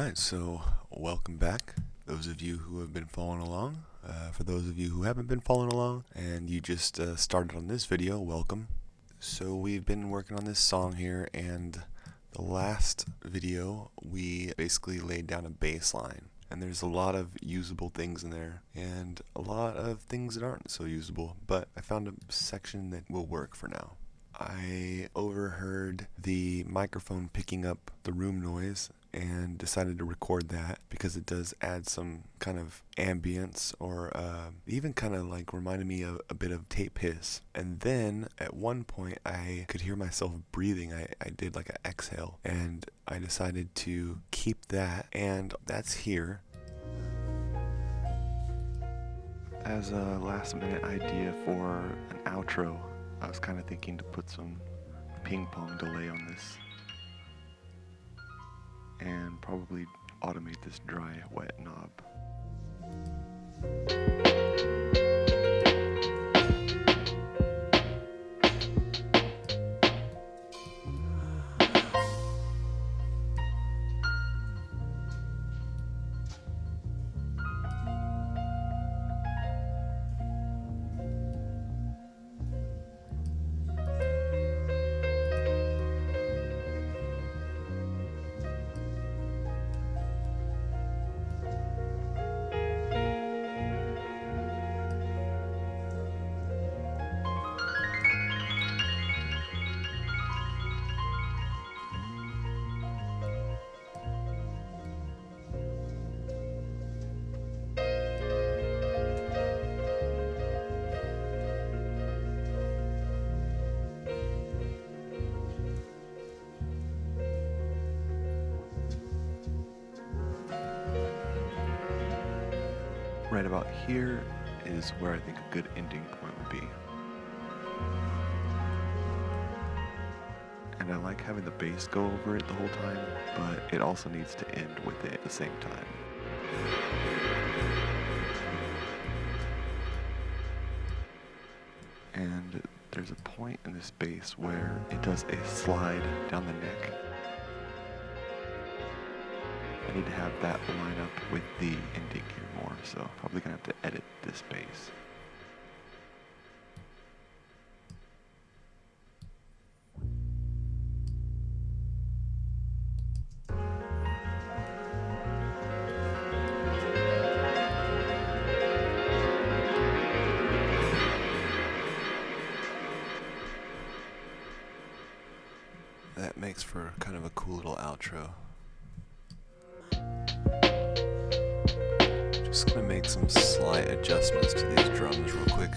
Alright, so welcome back, those of you who have been following along. For those of you who haven't been following along and you just started on this video, welcome. So we've been working on this song here, and the last video we basically laid down a bass line. And there's a lot of usable things in there, and a lot of things that aren't so usable, but I found a section that will work for now. I overheard the microphone picking up the room noise and decided to record that because it does add some kind of ambience, or even kind of like reminded me of a bit of tape hiss. And then at one point I could hear myself breathing. I did like an exhale, and I decided to keep that, and that's here. As a last minute idea for an outro, I was kind of thinking to put some ping pong delay on this and probably automate this dry wet knob. Right about here is where I think a good ending point would be. And I like having the bass go over it the whole time, but it also needs to end with it at the same time. And there's a point in this bass where it does a slide down the neck. I need to have that line up with the ending here more, so probably gonna have to edit this bass. That makes for kind of a cool little outro. Just gonna make some slight adjustments to these drums real quick.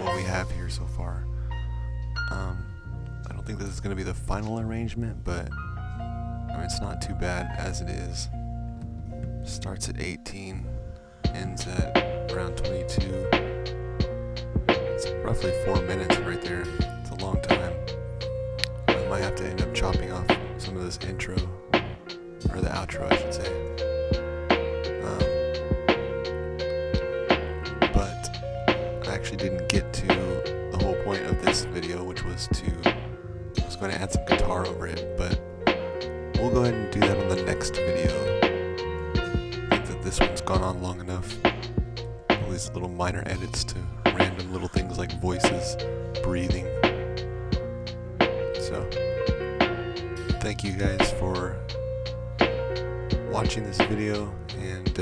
what we have here so far. I don't think this is going to be the final arrangement, but I mean, it's not too bad as it is. Starts at 18, ends at around 22. It's roughly 4 minutes right there. It's a long time. I might have to end up chopping off some of this intro, or the outro I should say. But I actually didn't get to the whole point of this video, which was I was going to add some guitar over it, but we'll go ahead and do that on the next video. I think that this one's gone on long enough. All these little minor edits to random little things like voices, breathing. So, thank you guys for watching this video, and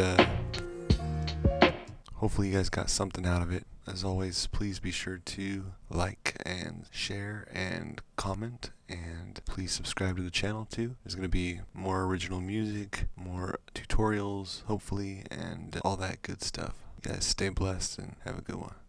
hopefully you guys got something out of it. As always, please be sure to like and share and comment, and please subscribe to the channel too. There's going to be more original music, more tutorials hopefully, and all that good stuff. You guys stay blessed and have a good one.